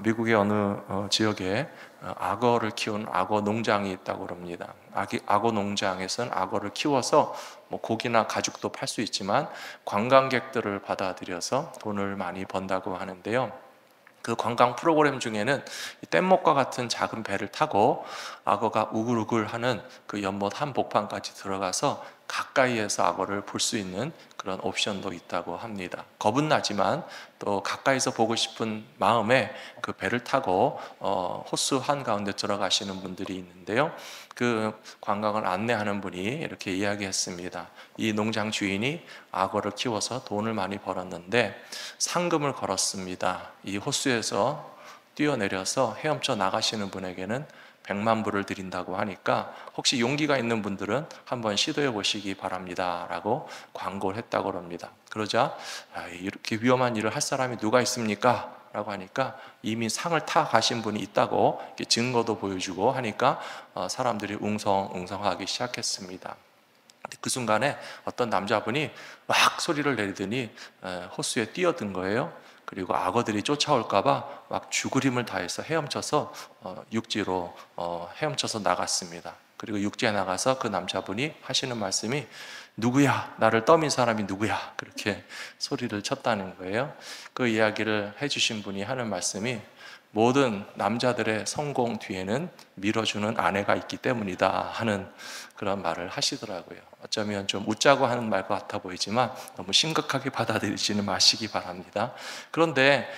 미국의 어느 지역에 악어를 키우는 악어 농장이 있다고 합니다. 악어 농장에서는 악어를 키워서 뭐 고기나 가죽도 팔 수 있지만 관광객들을 받아들여서 돈을 많이 번다고 하는데요. 그 관광 프로그램 중에는 뗏목과 같은 작은 배를 타고 악어가 우글우글하는 그 연못 한복판까지 들어가서 가까이에서 악어를 볼 수 있는 그런 옵션도 있다고 합니다. 겁은 나지만 또 가까이서 보고 싶은 마음에 그 배를 타고 호수 한가운데 들어가시는 분들이 있는데요. 그 관광을 안내하는 분이 이렇게 이야기했습니다. 이 농장 주인이 악어를 키워서 돈을 많이 벌었는데 상금을 걸었습니다. 이 호수에서 뛰어내려서 헤엄쳐 나가시는 분에게는 100만 불을 드린다고 하니까 혹시 용기가 있는 분들은 한번 시도해 보시기 바랍니다 라고 광고를 했다고 합니다. 그러자 이렇게 위험한 일을 할 사람이 누가 있습니까? 라고 하니까 이미 상을 타 가신 분이 있다고 증거도 보여주고 하니까 사람들이 웅성웅성하기 시작했습니다. 그 순간에 어떤 남자분이 막 소리를 내더니 호수에 뛰어든 거예요. 그리고 악어들이 쫓아올까봐 막 죽을 힘을 다해서 헤엄쳐서 육지로 헤엄쳐서 나갔습니다. 그리고 육지에 나가서 그 남자분이 하시는 말씀이 누구야? 나를 떠민 사람이 누구야? 그렇게 소리를 쳤다는 거예요. 그 이야기를 해주신 분이 하는 말씀이 모든 남자들의 성공 뒤에는 밀어주는 아내가 있기 때문이다 하는 그런 말을 하시더라고요. 어쩌면 좀 웃자고 하는 말 같아 보이지만 너무 심각하게 받아들이지는 마시기 바랍니다. 그런데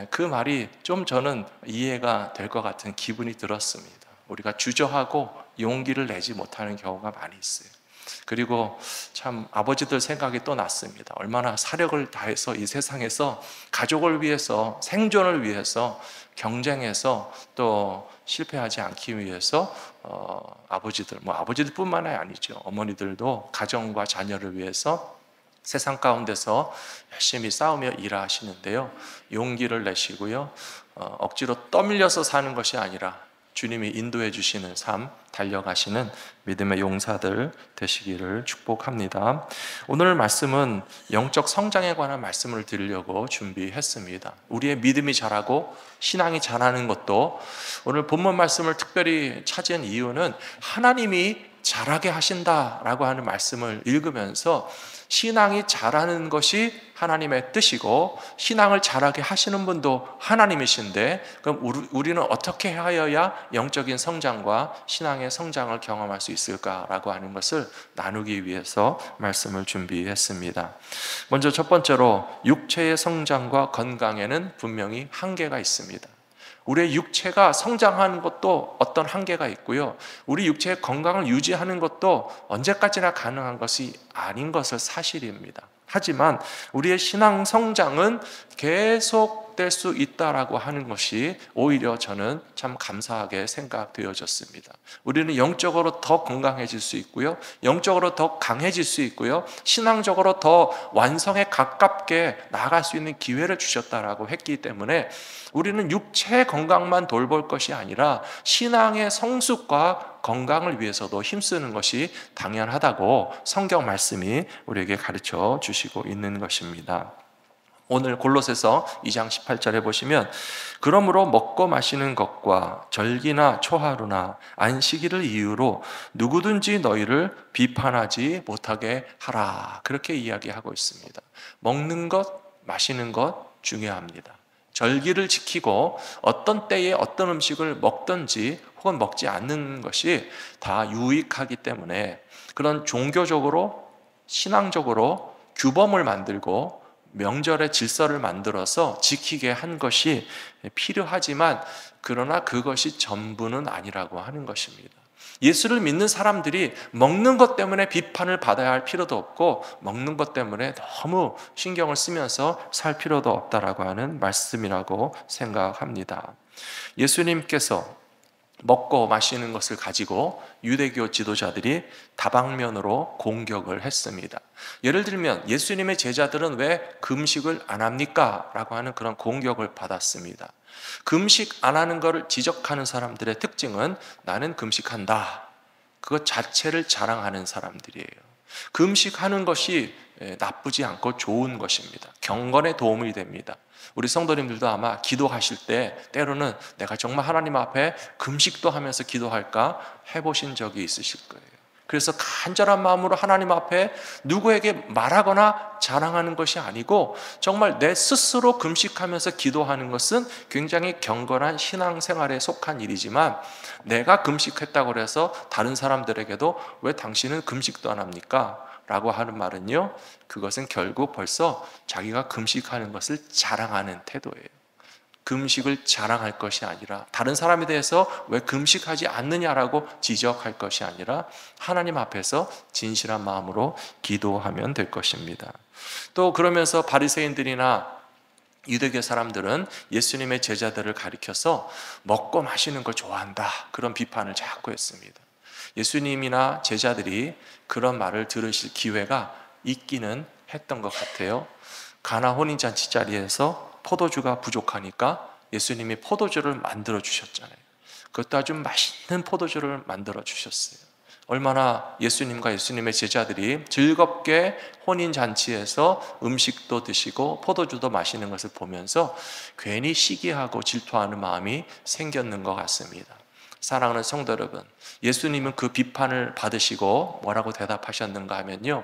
그 말이 좀 저는 이해가 될 것 같은 기분이 들었습니다. 우리가 주저하고 용기를 내지 못하는 경우가 많이 있어요. 그리고 참 아버지들 생각이 또 났습니다. 얼마나 사력을 다해서 이 세상에서 가족을 위해서, 생존을 위해서 경쟁해서 또 실패하지 않기 위해서 아버지들, 아버지들뿐만이 아니죠. 어머니들도 가정과 자녀를 위해서 세상 가운데서 열심히 싸우며 일하시는데요. 용기를 내시고요. 억지로 떠밀려서 사는 것이 아니라 주님이 인도해 주시는 삶 달려가시는 믿음의 용사들 되시기를 축복합니다. 오늘 말씀은 영적 성장에 관한 말씀을 드리려고 준비했습니다. 우리의 믿음이 자라고 신앙이 자라는 것도 오늘 본문 말씀을 특별히 찾은 이유는 하나님이 자라게 하신다라고 하는 말씀을 읽으면서 신앙이 자라는 것이 하나님의 뜻이고 신앙을 자라게 하시는 분도 하나님이신데 그럼 우리는 어떻게 하여야 영적인 성장과 신앙의 성장을 경험할 수 있을까라고 하는 것을 나누기 위해서 말씀을 준비했습니다. 먼저 첫 번째로 육체의 성장과 건강에는 분명히 한계가 있습니다. 우리의 육체가 성장하는 것도 어떤 한계가 있고요. 우리 육체의 건강을 유지하는 것도 언제까지나 가능한 것이 아닌 것은 사실입니다. 하지만 우리의 신앙 성장은 계속될 수 있다라고 하는 것이 오히려 저는 참 감사하게 생각되어졌습니다. 우리는 영적으로 더 건강해질 수 있고요. 영적으로 더 강해질 수 있고요. 신앙적으로 더 완성에 가깝게 나아갈 수 있는 기회를 주셨다라고 했기 때문에 우리는 육체의 건강만 돌볼 것이 아니라 신앙의 성숙과 건강을 위해서도 힘쓰는 것이 당연하다고 성경 말씀이 우리에게 가르쳐 주시고 있는 것입니다. 오늘 골로새서 2장 18절에 보시면 그러므로 먹고 마시는 것과 절기나 초하루나 안식일을 이유로 누구든지 너희를 비판하지 못하게 하라 그렇게 이야기하고 있습니다. 먹는 것, 마시는 것 중요합니다. 절기를 지키고 어떤 때에 어떤 음식을 먹든지 혹은 먹지 않는 것이 다 유익하기 때문에 그런 종교적으로 신앙적으로 규범을 만들고 명절의 질서를 만들어서 지키게 한 것이 필요하지만 그러나 그것이 전부는 아니라고 하는 것입니다. 예수를 믿는 사람들이 먹는 것 때문에 비판을 받아야 할 필요도 없고 먹는 것 때문에 너무 신경을 쓰면서 살 필요도 없다라고 하는 말씀이라고 생각합니다. 예수님께서 먹고 마시는 것을 가지고 유대교 지도자들이 다방면으로 공격을 했습니다. 예를 들면 예수님의 제자들은 왜 금식을 안 합니까? 라고 하는 그런 공격을 받았습니다. 금식 안 하는 것을 지적하는 사람들의 특징은 나는 금식한다. 그것 자체를 자랑하는 사람들이에요. 금식하는 것이 나쁘지 않고 좋은 것입니다. 경건에 도움이 됩니다. 우리 성도님들도 아마 기도하실 때 때로는 내가 정말 하나님 앞에 금식도 하면서 기도할까 해보신 적이 있으실 거예요. 그래서 간절한 마음으로 하나님 앞에 누구에게 말하거나 자랑하는 것이 아니고 정말 내 스스로 금식하면서 기도하는 것은 굉장히 경건한 신앙생활에 속한 일이지만, 내가 금식했다고 해서 다른 사람들에게도 왜 당신은 금식도 안 합니까? 라고 하는 말은요, 그것은 결국 벌써 자기가 금식하는 것을 자랑하는 태도예요. 금식을 자랑할 것이 아니라, 다른 사람에 대해서 왜 금식하지 않느냐라고 지적할 것이 아니라 하나님 앞에서 진실한 마음으로 기도하면 될 것입니다. 또 그러면서 바리새인들이나 유대교 사람들은 예수님의 제자들을 가리켜서 먹고 마시는 걸 좋아한다, 그런 비판을 자꾸 했습니다. 예수님이나 제자들이 그런 말을 들으실 기회가 있기는 했던 것 같아요. 가나 혼인잔치 자리에서 포도주가 부족하니까 예수님이 포도주를 만들어 주셨잖아요. 그것도 아주 맛있는 포도주를 만들어 주셨어요. 얼마나 예수님과 예수님의 제자들이 즐겁게 혼인잔치에서 음식도 드시고 포도주도 마시는 것을 보면서 괜히 시기하고 질투하는 마음이 생겼는 것 같습니다. 사랑하는 성도 여러분, 예수님은 그 비판을 받으시고 뭐라고 대답하셨는가 하면요,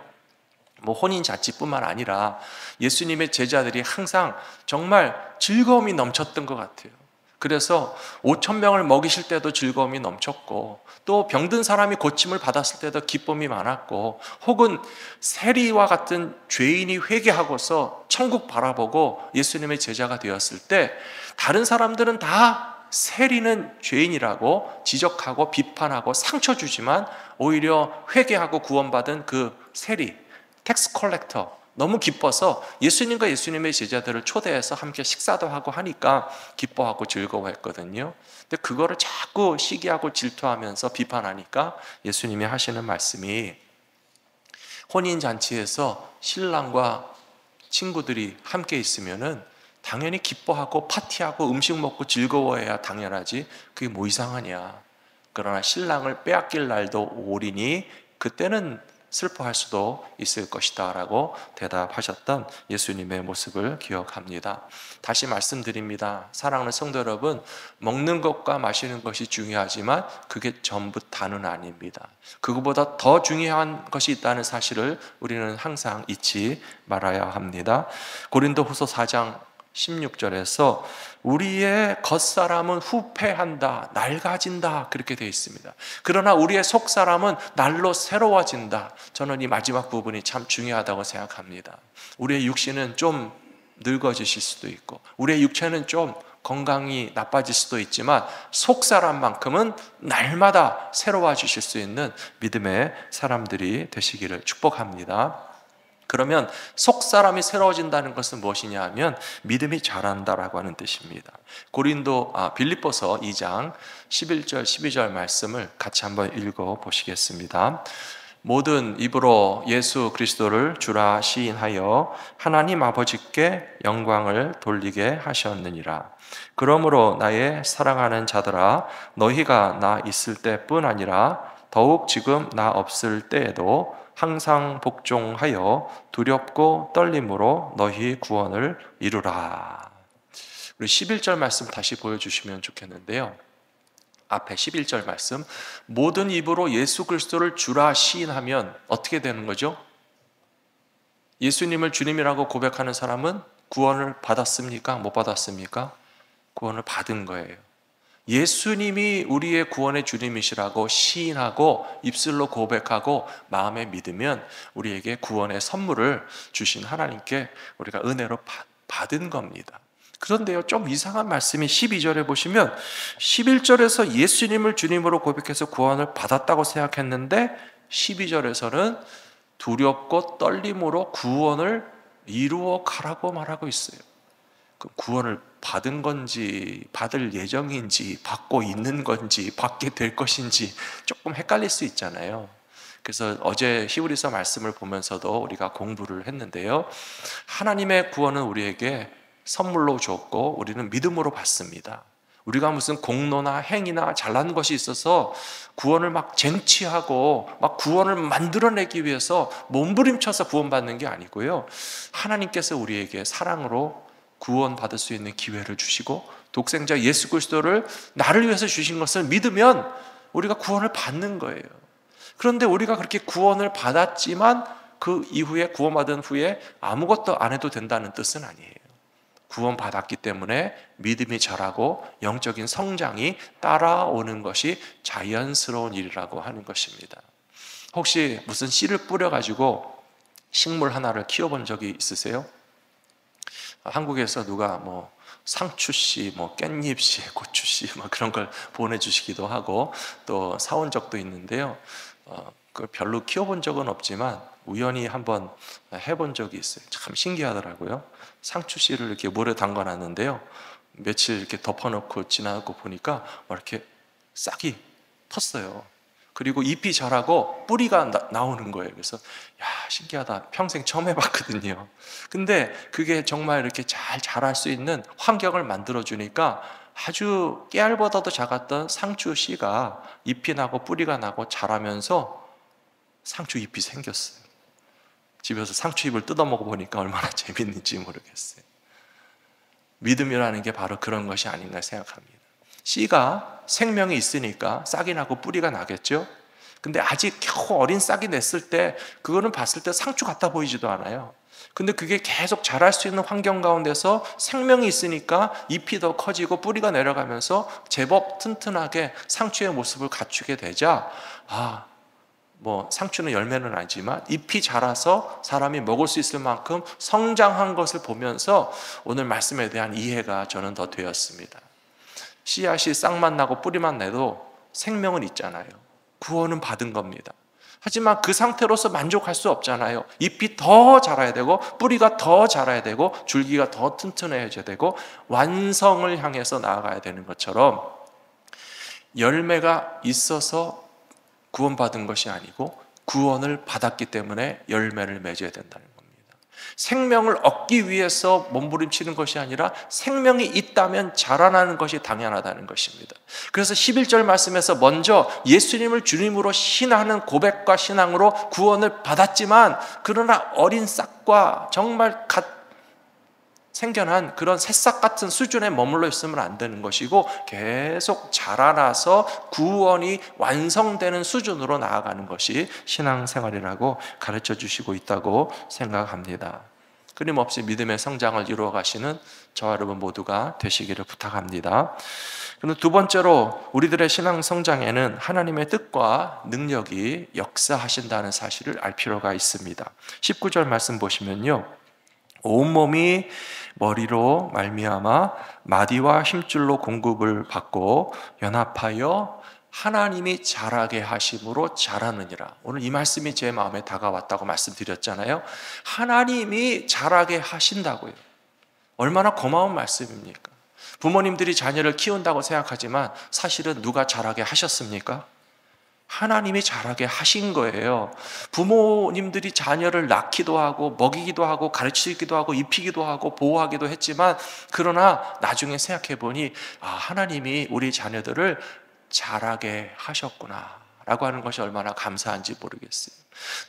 혼인잔치뿐만 아니라 예수님의 제자들이 항상 정말 즐거움이 넘쳤던 것 같아요. 그래서 5,000명을 먹이실 때도 즐거움이 넘쳤고, 또 병든 사람이 고침을 받았을 때도 기쁨이 많았고, 혹은 세리와 같은 죄인이 회개하고서 천국 바라보고 예수님의 제자가 되었을 때 다른 사람들은 다 세리는 죄인이라고 지적하고 비판하고 상처 주지만, 오히려 회개하고 구원받은 그 세리, 텍스 컬렉터, 너무 기뻐서 예수님과 예수님의 제자들을 초대해서 함께 식사도 하고 하니까 기뻐하고 즐거워했거든요. 근데 그거를 자꾸 시기하고 질투하면서 비판하니까 예수님이 하시는 말씀이, 혼인잔치에서 신랑과 친구들이 함께 있으면은 당연히 기뻐하고 파티하고 음식 먹고 즐거워해야 당연하지, 그게 뭐 이상하냐. 그러나 신랑을 빼앗길 날도 오리니 그때는 슬퍼할 수도 있을 것이다 라고 대답하셨던 예수님의 모습을 기억합니다. 다시 말씀드립니다. 사랑하는 성도 여러분, 먹는 것과 마시는 것이 중요하지만 그게 전부 다는 아닙니다. 그것보다 더 중요한 것이 있다는 사실을 우리는 항상 잊지 말아야 합니다. 고린도후서 4장 16절에서 우리의 겉사람은 후패한다, 낡아진다, 그렇게 되어 있습니다. 그러나 우리의 속사람은 날로 새로워진다. 저는 이 마지막 부분이 참 중요하다고 생각합니다. 우리의 육신은 좀 늙어지실 수도 있고, 우리의 육체는 좀 건강이 나빠질 수도 있지만 속사람만큼은 날마다 새로워지실 수 있는 믿음의 사람들이 되시기를 축복합니다. 그러면 속사람이 새로워진다는 것은 무엇이냐 하면 믿음이 자란다라고 하는 뜻입니다. 빌립보서 2장 11절 12절 말씀을 같이 한번 읽어 보시겠습니다. 모든 입으로 예수 그리스도를 주라 시인하여 하나님 아버지께 영광을 돌리게 하셨느니라. 그러므로 나의 사랑하는 자들아, 너희가 나 있을 때뿐 아니라 더욱 지금 나 없을 때에도 항상 복종하여 두렵고 떨림으로 너희 구원을 이루라. 우리 11절 말씀 다시 보여주시면 좋겠는데요. 앞에 11절 말씀, 모든 입으로 예수 그리스도를 주라 시인하면 어떻게 되는 거죠? 예수님을 주님이라고 고백하는 사람은 구원을 받았습니까? 못 받았습니까? 구원을 받은 거예요. 예수님이 우리의 구원의 주님이시라고 시인하고 입술로 고백하고 마음에 믿으면 우리에게 구원의 선물을 주신 하나님께 우리가 은혜로 받은 겁니다. 그런데요, 좀 이상한 말씀이 12절에 보시면 11절에서 예수님을 주님으로 고백해서 구원을 받았다고 생각했는데 12절에서는 두렵고 떨림으로 구원을 이루어 가라고 말하고 있어요. 그럼 구원을 받은 건지 받을 예정인지 받고 있는 건지 받게 될 것인지 조금 헷갈릴 수 있잖아요. 그래서 어제 히브리서 말씀을 보면서도 우리가 공부를 했는데요, 하나님의 구원은 우리에게 선물로 줬고 우리는 믿음으로 받습니다. 우리가 무슨 공로나 행위나 잘난 것이 있어서 구원을 막 쟁취하고 막 구원을 만들어내기 위해서 몸부림쳐서 구원받는 게 아니고요, 하나님께서 우리에게 사랑으로 구원받을 수 있는 기회를 주시고 독생자 예수 그리스도를 나를 위해서 주신 것을 믿으면 우리가 구원을 받는 거예요. 그런데 우리가 그렇게 구원을 받았지만 그 이후에, 구원받은 후에 아무것도 안 해도 된다는 뜻은 아니에요. 구원받았기 때문에 믿음이 자라고 영적인 성장이 따라오는 것이 자연스러운 일이라고 하는 것입니다. 혹시 무슨 씨를 뿌려가지고 식물 하나를 키워본 적이 있으세요? 한국에서 누가 뭐 상추씨, 뭐 깻잎씨, 고추씨 뭐 그런 걸 보내주시기도 하고 또 사온 적도 있는데요. 그 별로 키워본 적은 없지만 우연히 한번 해본 적이 있어요. 참 신기하더라고요. 상추씨를 이렇게 물에 담가놨는데요, 며칠 이렇게 덮어놓고 지나고 보니까 이렇게 싹이 텄어요. 그리고 잎이 자라고 뿌리가 나오는 거예요. 그래서 야, 신기하다, 평생 처음 해봤거든요. 근데 그게 정말 이렇게 잘 자랄 수 있는 환경을 만들어주니까 아주 깨알보다도 작았던 상추 씨가 잎이 나고 뿌리가 나고 자라면서 상추 잎이 생겼어요. 집에서 상추잎을 뜯어 먹어보니까 얼마나 재밌는지 모르겠어요. 믿음이라는 게 바로 그런 것이 아닌가 생각합니다. 씨가 생명이 있으니까 싹이 나고 뿌리가 나겠죠. 근데 아직 겨우 어린 싹이 냈을 때 그거는 봤을 때 상추 같아 보이지도 않아요. 근데 그게 계속 자랄 수 있는 환경 가운데서 생명이 있으니까 잎이 더 커지고 뿌리가 내려가면서 제법 튼튼하게 상추의 모습을 갖추게 되자, 뭐 상추는 열매는 아니지만 잎이 자라서 사람이 먹을 수 있을 만큼 성장한 것을 보면서 오늘 말씀에 대한 이해가 저는 더 되었습니다. 씨앗이 싹만 나고 뿌리만 내도 생명은 있잖아요. 구원은 받은 겁니다. 하지만 그 상태로서 만족할 수 없잖아요. 잎이 더 자라야 되고 뿌리가 더 자라야 되고 줄기가 더 튼튼해져야 되고 완성을 향해서 나아가야 되는 것처럼, 열매가 있어서 구원받은 것이 아니고 구원을 받았기 때문에 열매를 맺어야 된다는 겁니다. 생명을 얻기 위해서 몸부림치는 것이 아니라 생명이 있다면 자라나는 것이 당연하다는 것입니다. 그래서 11절 말씀에서 먼저 예수님을 주님으로 신하는 고백과 신앙으로 구원을 받았지만, 그러나 어린 싹과 정말 생겨난 그런 새싹 같은 수준에 머물러 있으면 안 되는 것이고, 계속 자라나서 구원이 완성되는 수준으로 나아가는 것이 신앙생활이라고 가르쳐 주시고 있다고 생각합니다. 끊임없이 믿음의 성장을 이루어 가시는 저와 여러분 모두가 되시기를 부탁합니다. 그리고 두 번째로, 우리들의 신앙 성장에는 하나님의 뜻과 능력이 역사하신다는 사실을 알 필요가 있습니다. 19절 말씀 보시면요, 온몸이 머리로 말미암아 마디와 힘줄로 공급을 받고 연합하여 하나님이 자라게 하심으로 자라느니라. 오늘 이 말씀이 제 마음에 다가왔다고 말씀드렸잖아요. 하나님이 자라게 하신다고요. 얼마나 고마운 말씀입니까? 부모님들이 자녀를 키운다고 생각하지만 사실은 누가 자라게 하셨습니까? 하나님이 자라게 하신 거예요. 부모님들이 자녀를 낳기도 하고 먹이기도 하고 가르치기도 하고 입히기도 하고 보호하기도 했지만, 그러나 나중에 생각해 보니 하나님이 우리 자녀들을 자라게 하셨구나 라고 하는 것이 얼마나 감사한지 모르겠어요.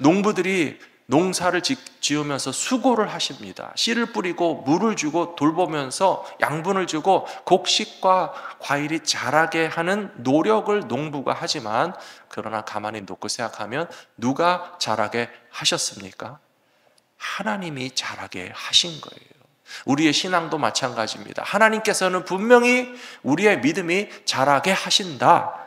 농부들이 농사를 지으면서 수고를 하십니다. 씨를 뿌리고 물을 주고 돌보면서 양분을 주고 곡식과 과일이 자라게 하는 노력을 농부가 하지만, 그러나 가만히 놓고 생각하면 누가 자라게 하셨습니까? 하나님이 자라게 하신 거예요. 우리의 신앙도 마찬가지입니다. 하나님께서는 분명히 우리의 믿음이 자라게 하신다.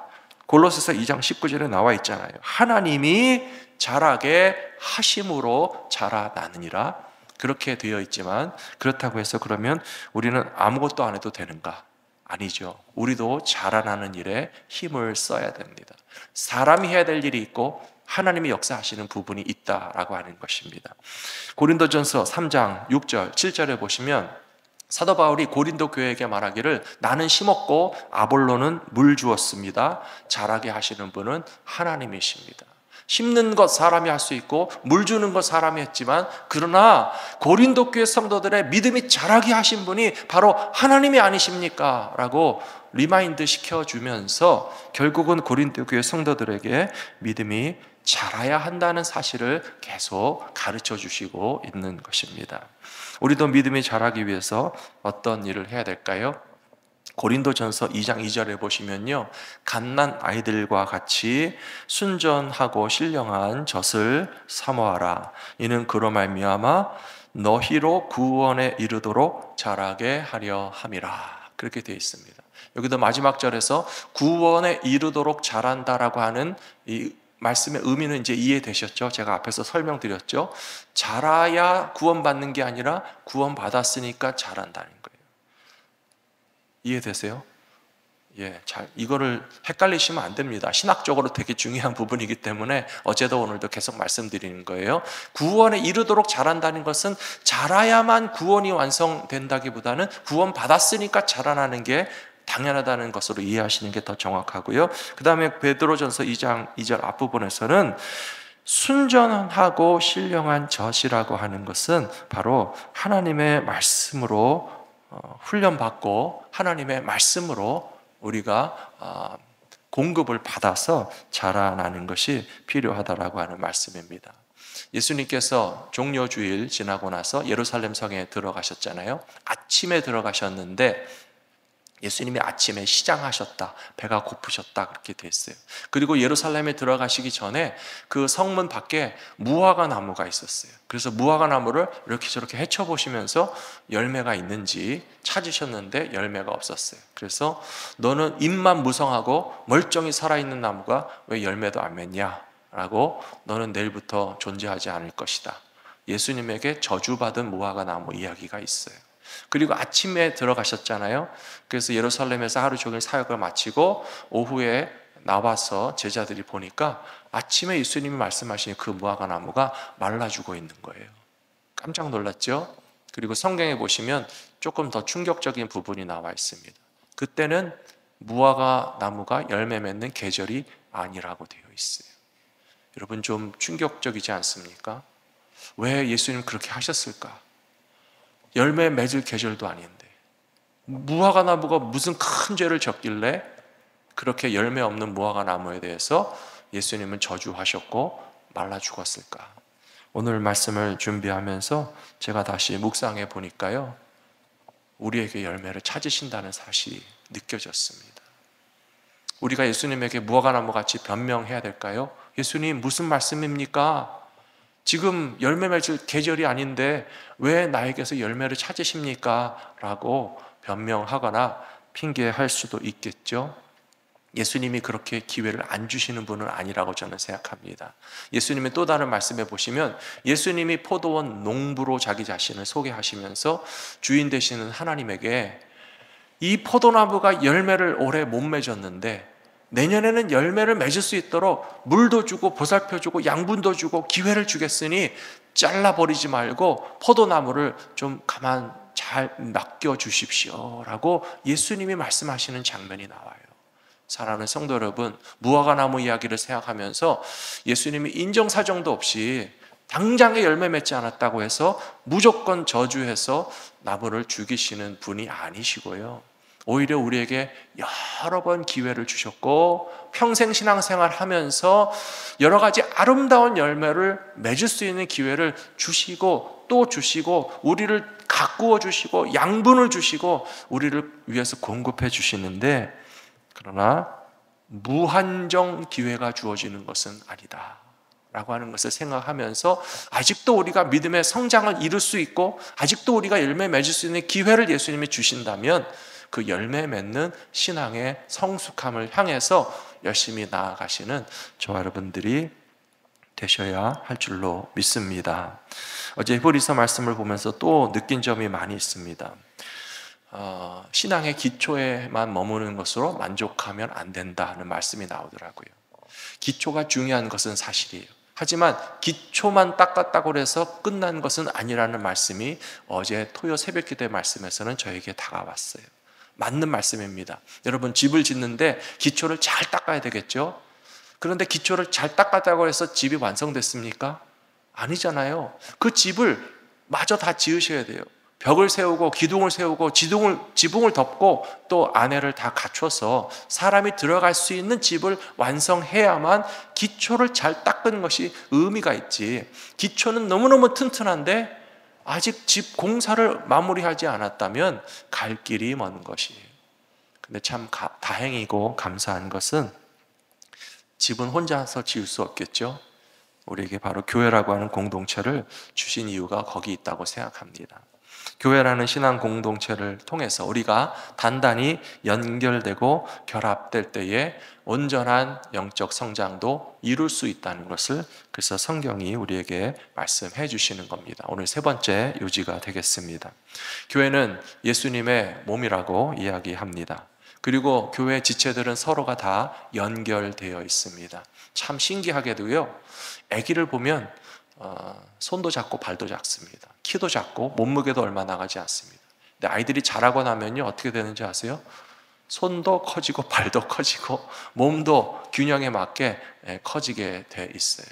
골로새서 2장 19절에 나와 있잖아요. 하나님이 자라게 하심으로 자라나느니라. 그렇게 되어 있지만, 그렇다고 해서 그러면 우리는 아무것도 안 해도 되는가? 아니죠. 우리도 자라나는 일에 힘을 써야 됩니다. 사람이 해야 될 일이 있고 하나님이 역사하시는 부분이 있다라고 하는 것입니다. 고린도전서 3장 6절 7절에 보시면 사도 바울이 고린도 교회에게 말하기를, 나는 심었고 아볼로는 물 주었습니다. 자라게 하시는 분은 하나님이십니다. 심는 것 사람이 할 수 있고 물 주는 것 사람이 했지만, 그러나 고린도 교회 성도들의 믿음이 자라게 하신 분이 바로 하나님이 아니십니까? 라고 리마인드 시켜주면서 결국은 고린도 교회 성도들에게 믿음이 자라야 한다는 사실을 계속 가르쳐 주시고 있는 것입니다. 우리도 믿음이 자라기 위해서 어떤 일을 해야 될까요? 고린도전서 2장 2절에 보시면요, 갓난 아이들과 같이 순전하고 신령한 젖을 사모하라. 이는 그로 말미암아 너희로 구원에 이르도록 자라게 하려 함이라. 그렇게 되어 있습니다. 여기도 마지막 절에서 구원에 이르도록 자란다라고 하는 이 말씀의 의미는 이제 이해되셨죠? 제가 앞에서 설명드렸죠? 자라야 구원받는 게 아니라 구원받았으니까 자란다는 거예요. 이해되세요? 예, 이거를 헷갈리시면 안 됩니다. 신학적으로 되게 중요한 부분이기 때문에 어제도 오늘도 계속 말씀드리는 거예요. 구원에 이르도록 자란다는 것은 자라야만 구원이 완성된다기보다는 구원받았으니까 자라나는 게 당연하다는 것으로 이해하시는 게 더 정확하고요. 그 다음에 베드로전서 2장 2절 앞부분에서는 순전하고 신령한 젖이라고 하는 것은 바로 하나님의 말씀으로 훈련받고 하나님의 말씀으로 우리가 공급을 받아서 자라나는 것이 필요하다라고 하는 말씀입니다. 예수님께서 종려주일 지나고 나서 예루살렘 성에 들어가셨잖아요. 아침에 들어가셨는데 예수님이 아침에 시장하셨다, 배가 고프셨다, 그렇게 됐어요. 그리고 예루살렘에 들어가시기 전에 그 성문 밖에 무화과 나무가 있었어요. 그래서 무화과 나무를 이렇게 저렇게 헤쳐보시면서 열매가 있는지 찾으셨는데 열매가 없었어요. 그래서 너는 잎만 무성하고 멀쩡히 살아있는 나무가 왜 열매도 안 맺냐? 라고, 너는 내일부터 존재하지 않을 것이다. 예수님에게 저주받은 무화과 나무 이야기가 있어요. 그리고 아침에 들어가셨잖아요. 그래서 예루살렘에서 하루 종일 사역을 마치고 오후에 나와서 제자들이 보니까 아침에 예수님이 말씀하신 그 무화과 나무가 말라 죽어 있는 거예요. 깜짝 놀랐죠? 그리고 성경에 보시면 조금 더 충격적인 부분이 나와 있습니다. 그때는 무화과 나무가 열매 맺는 계절이 아니라고 되어 있어요. 여러분, 좀 충격적이지 않습니까? 왜 예수님 그렇게 하셨을까? 열매 맺을 계절도 아닌데 무화과 나무가 무슨 큰 죄를 졌길래 그렇게 열매 없는 무화과 나무에 대해서 예수님은 저주하셨고 말라 죽었을까? 오늘 말씀을 준비하면서 제가 다시 묵상해 보니까요, 우리에게 열매를 찾으신다는 사실이 느껴졌습니다. 우리가 예수님에게 무화과 나무같이 변명해야 될까요? 예수님, 무슨 말씀입니까? 지금 열매 맺을 계절이 아닌데 왜 나에게서 열매를 찾으십니까? 라고 변명하거나 핑계할 수도 있겠죠. 예수님이 그렇게 기회를 안 주시는 분은 아니라고 저는 생각합니다. 예수님의 또 다른 말씀에 보시면 예수님이 포도원 농부로 자기 자신을 소개하시면서 주인 되시는 하나님에게 이 포도나무가 열매를 올해 못 맺었는데 내년에는 열매를 맺을 수 있도록 물도 주고 보살펴주고 양분도 주고 기회를 주겠으니 잘라버리지 말고 포도나무를 좀 가만 잘 맡겨주십시오 라고 예수님이 말씀하시는 장면이 나와요. 사랑하는 성도 여러분, 무화과 나무 이야기를 생각하면서 예수님이 인정사정도 없이 당장에 열매 맺지 않았다고 해서 무조건 저주해서 나무를 죽이시는 분이 아니시고요, 오히려 우리에게 여러 번 기회를 주셨고 평생 신앙생활 하면서 여러 가지 아름다운 열매를 맺을 수 있는 기회를 주시고 또 주시고 우리를 가꾸어 주시고 양분을 주시고 우리를 위해서 공급해 주시는데, 그러나 무한정 기회가 주어지는 것은 아니다 라고 하는 것을 생각하면서 아직도 우리가 믿음의 성장을 이룰 수 있고 아직도 우리가 열매 맺을 수 있는 기회를 예수님이 주신다면 그 열매 맺는 신앙의 성숙함을 향해서 열심히 나아가시는 저와 여러분들이 되셔야 할 줄로 믿습니다. 어제 히브리서 말씀을 보면서 또 느낀 점이 많이 있습니다. 신앙의 기초에만 머무는 것으로 만족하면 안 된다는 말씀이 나오더라고요. 기초가 중요한 것은 사실이에요. 하지만 기초만 닦았다고 해서 끝난 것은 아니라는 말씀이 어제 토요 새벽기도의 말씀에서는 저에게 다가왔어요. 맞는 말씀입니다. 여러분, 집을 짓는데 기초를 잘 닦아야 되겠죠? 그런데 기초를 잘 닦았다고 해서 집이 완성됐습니까? 아니잖아요. 그 집을 마저 다 지으셔야 돼요. 벽을 세우고 기둥을 세우고 지붕을 덮고 또 안에를 다 갖춰서 사람이 들어갈 수 있는 집을 완성해야만 기초를 잘 닦은 것이 의미가 있지. 기초는 너무너무 튼튼한데 아직 집 공사를 마무리하지 않았다면 갈 길이 먼 것이에요. 근데 참 다행이고 감사한 것은 집은 혼자서 지을 수 없겠죠. 우리에게 바로 교회라고 하는 공동체를 주신 이유가 거기 있다고 생각합니다. 교회라는 신앙 공동체를 통해서 우리가 단단히 연결되고 결합될 때에 온전한 영적 성장도 이룰 수 있다는 것을 그래서 성경이 우리에게 말씀해 주시는 겁니다. 오늘 세 번째 요지가 되겠습니다. 교회는 예수님의 몸이라고 이야기합니다. 그리고 교회 지체들은 서로가 다 연결되어 있습니다. 참 신기하게도요, 아기를 보면 손도 작고 발도 작습니다. 키도 작고 몸무게도 얼마 나가지 않습니다. 근데 아이들이 자라고 나면요 어떻게 되는지 아세요? 손도 커지고 발도 커지고 몸도 균형에 맞게 커지게 돼 있어요.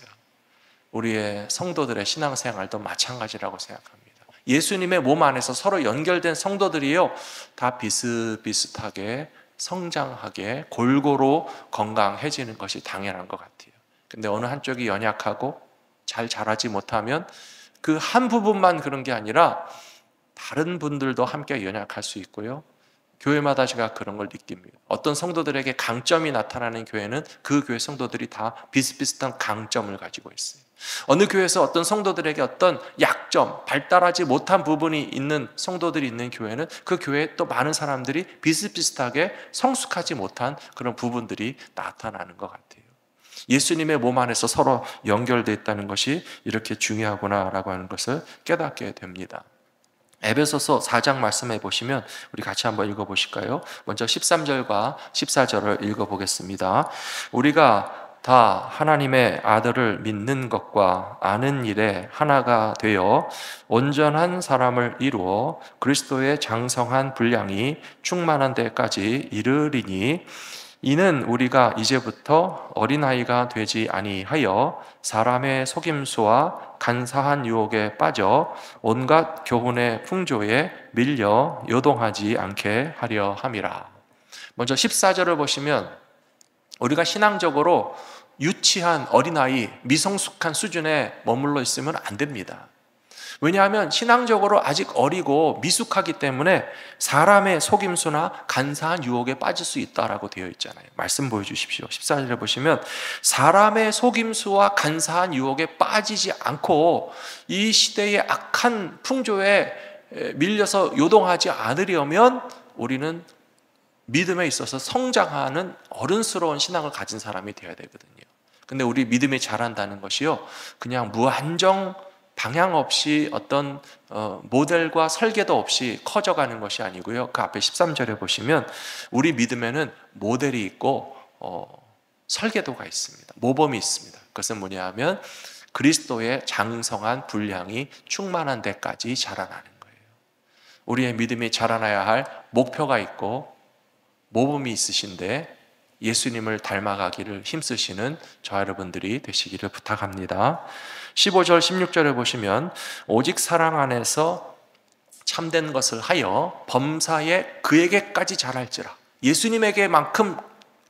우리의 성도들의 신앙생활도 마찬가지라고 생각합니다. 예수님의 몸 안에서 서로 연결된 성도들이요 다 비슷비슷하게 성장하게 골고루 건강해지는 것이 당연한 것 같아요. 근데 어느 한쪽이 연약하고 잘 자라지 못하면 그 한 부분만 그런 게 아니라 다른 분들도 함께 연약할 수 있고요. 교회마다 제가 그런 걸 느낍니다. 어떤 성도들에게 강점이 나타나는 교회는 그 교회 성도들이 다 비슷비슷한 강점을 가지고 있어요. 어느 교회에서 어떤 성도들에게 어떤 약점, 발달하지 못한 부분이 있는 성도들이 있는 교회는 그 교회에 또 많은 사람들이 비슷비슷하게 성숙하지 못한 그런 부분들이 나타나는 것 같아요. 예수님의 몸 안에서 서로 연결되어 있다는 것이 이렇게 중요하구나라고 하는 것을 깨닫게 됩니다. 에베소서 4장 말씀해 보시면 우리 같이 한번 읽어보실까요? 먼저 13절과 14절을 읽어보겠습니다. 우리가 다 하나님의 아들을 믿는 것과 아는 일에 하나가 되어 온전한 사람을 이루어 그리스도의 장성한 분량이 충만한 데까지 이르리니 이는 우리가 이제부터 어린아이가 되지 아니하여 사람의 속임수와 간사한 유혹에 빠져 온갖 교훈의 풍조에 밀려 요동하지 않게 하려 함이라. 먼저 14절을 보시면 우리가 신앙적으로 유치한 어린아이, 미성숙한 수준에 머물러 있으면 안 됩니다. 왜냐하면 신앙적으로 아직 어리고 미숙하기 때문에 사람의 속임수나 간사한 유혹에 빠질 수 있다라고 되어 있잖아요. 말씀 보여주십시오. 14절에 보시면 사람의 속임수와 간사한 유혹에 빠지지 않고 이 시대의 악한 풍조에 밀려서 요동하지 않으려면 우리는 믿음에 있어서 성장하는 어른스러운 신앙을 가진 사람이 되어야 되거든요. 근데 우리 믿음이 자란다는 것이요 그냥 무한정 방향 없이 어떤 모델과 설계도 없이 커져가는 것이 아니고요. 그 앞에 13절에 보시면 우리 믿음에는 모델이 있고 설계도가 있습니다. 모범이 있습니다. 그것은 뭐냐 하면 그리스도의 장성한 분량이 충만한 데까지 자라나는 거예요. 우리의 믿음이 자라나야 할 목표가 있고 모범이 있으신데 예수님을 닮아가기를 힘쓰시는 저와 여러분들이 되시기를 부탁합니다. 15절 16절에 보시면 오직 사랑 안에서 참된 것을 하여 범사에 그에게까지 자랄지라. 예수님에게만큼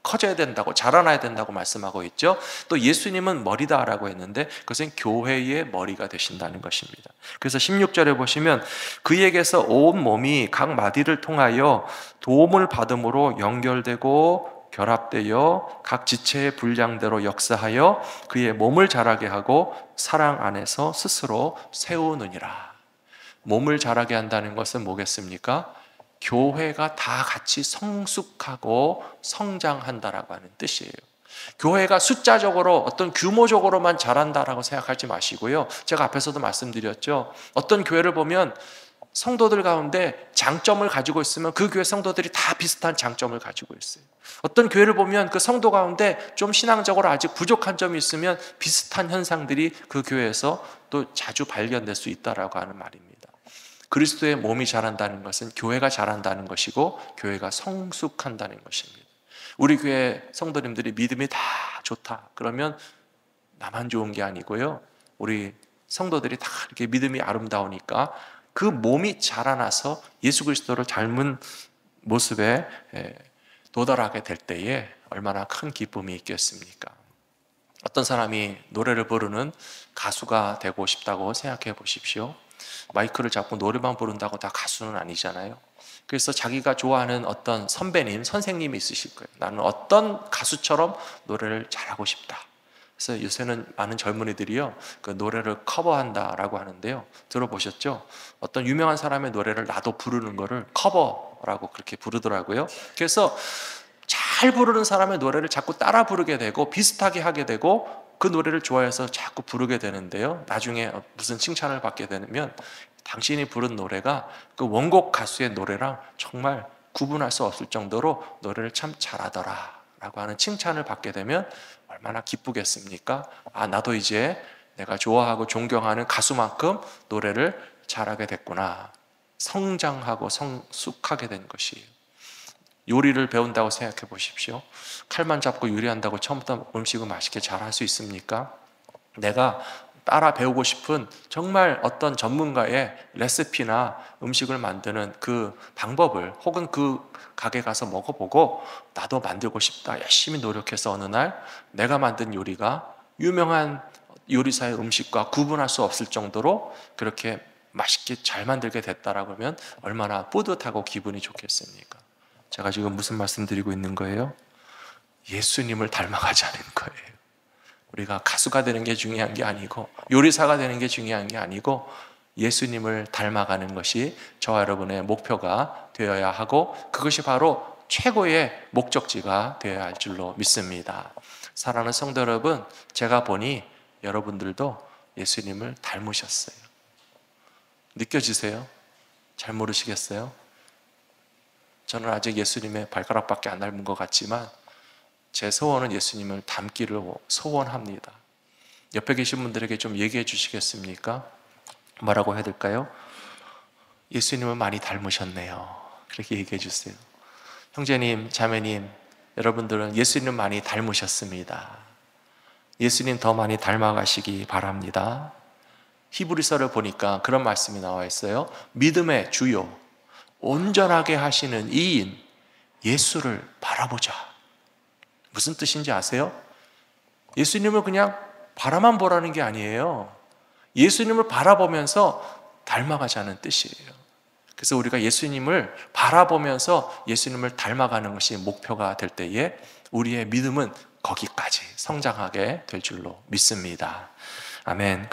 커져야 된다고 자라나야 된다고 말씀하고 있죠. 또 예수님은 머리다라고 했는데 그것은 교회의 머리가 되신다는 것입니다. 그래서 16절에 보시면 그에게서 온 몸이 각 마디를 통하여 도움을 받음으로 연결되고 결합되어 각 지체의 분량대로 역사하여 그의 몸을 자라게 하고 사랑 안에서 스스로 세우느니라. 몸을 자라게 한다는 것은 뭐겠습니까? 교회가 다 같이 성숙하고 성장한다라고 하는 뜻이에요. 교회가 숫자적으로 어떤 규모적으로만 자란다라고 생각하지 마시고요. 제가 앞에서도 말씀드렸죠. 어떤 교회를 보면 성도들 가운데 장점을 가지고 있으면 그 교회 성도들이 다 비슷한 장점을 가지고 있어요. 어떤 교회를 보면 그 성도 가운데 좀 신앙적으로 아직 부족한 점이 있으면 비슷한 현상들이 그 교회에서 또 자주 발견될 수 있다라고 하는 말입니다. 그리스도의 몸이 자란다는 것은 교회가 자란다는 것이고 교회가 성숙한다는 것입니다. 우리 교회 성도님들이 믿음이 다 좋다 그러면 나만 좋은 게 아니고요, 우리 성도들이 다 이렇게 믿음이 아름다우니까 그 몸이 자라나서 예수 그리스도를 닮은 모습에 도달하게 될 때에 얼마나 큰 기쁨이 있겠습니까? 어떤 사람이 노래를 부르는 가수가 되고 싶다고 생각해 보십시오. 마이크를 잡고 노래만 부른다고 다 가수는 아니잖아요. 그래서 자기가 좋아하는 어떤 선배님, 선생님이 있으실 거예요. 나는 어떤 가수처럼 노래를 잘하고 싶다. 그래서 요새는 많은 젊은이들이요, 그 노래를 커버한다라고 하는데요, 들어보셨죠? 어떤 유명한 사람의 노래를 나도 부르는 거를 커버라고 그렇게 부르더라고요. 그래서 잘 부르는 사람의 노래를 자꾸 따라 부르게 되고 비슷하게 하게 되고 그 노래를 좋아해서 자꾸 부르게 되는데요, 나중에 무슨 칭찬을 받게 되면 당신이 부른 노래가 그 원곡 가수의 노래랑 정말 구분할 수 없을 정도로 노래를 참 잘하더라 라고 하는 칭찬을 받게 되면 얼마나 기쁘겠습니까? 아, 나도 이제 내가 좋아하고 존경하는 가수만큼 노래를 잘하게 됐구나, 성장하고 성숙하게 된 것이에요. 요리를 배운다고 생각해 보십시오. 칼만 잡고 요리한다고 처음부터 음식을 맛있게 잘할 수 있습니까? 내가 따라 배우고 싶은 정말 어떤 전문가의 레시피나 음식을 만드는 그 방법을, 혹은 그 가게 가서 먹어보고 나도 만들고 싶다 열심히 노력해서 어느 날 내가 만든 요리가 유명한 요리사의 음식과 구분할 수 없을 정도로 그렇게 맛있게 잘 만들게 됐다라고 하면 얼마나 뿌듯하고 기분이 좋겠습니까? 제가 지금 무슨 말씀 드리고 있는 거예요? 예수님을 닮아가자는 거예요. 우리가 가수가 되는 게 중요한 게 아니고 요리사가 되는 게 중요한 게 아니고 예수님을 닮아가는 것이 저와 여러분의 목표가 되어야 하고 그것이 바로 최고의 목적지가 되어야 할 줄로 믿습니다. 사랑하는 성도 여러분, 제가 보니 여러분들도 예수님을 닮으셨어요. 느껴지세요? 잘 모르시겠어요? 저는 아직 예수님의 발가락밖에 안 닮은 것 같지만 제 소원은 예수님을 닮기를 소원합니다. 옆에 계신 분들에게 좀 얘기해 주시겠습니까? 뭐라고 해야 될까요? 예수님을 많이 닮으셨네요. 그렇게 얘기해 주세요. 형제님, 자매님, 여러분들은 예수님 많이 닮으셨습니다. 예수님 더 많이 닮아가시기 바랍니다. 히브리서를 보니까 그런 말씀이 나와 있어요. 믿음의 주요, 온전하게 하시는 이인 예수를 바라보자. 무슨 뜻인지 아세요? 예수님을 그냥 바라만 보라는 게 아니에요. 예수님을 바라보면서 닮아가자는 뜻이에요. 그래서 우리가 예수님을 바라보면서 예수님을 닮아가는 것이 목표가 될 때에 우리의 믿음은 거기까지 성장하게 될 줄로 믿습니다. 아멘.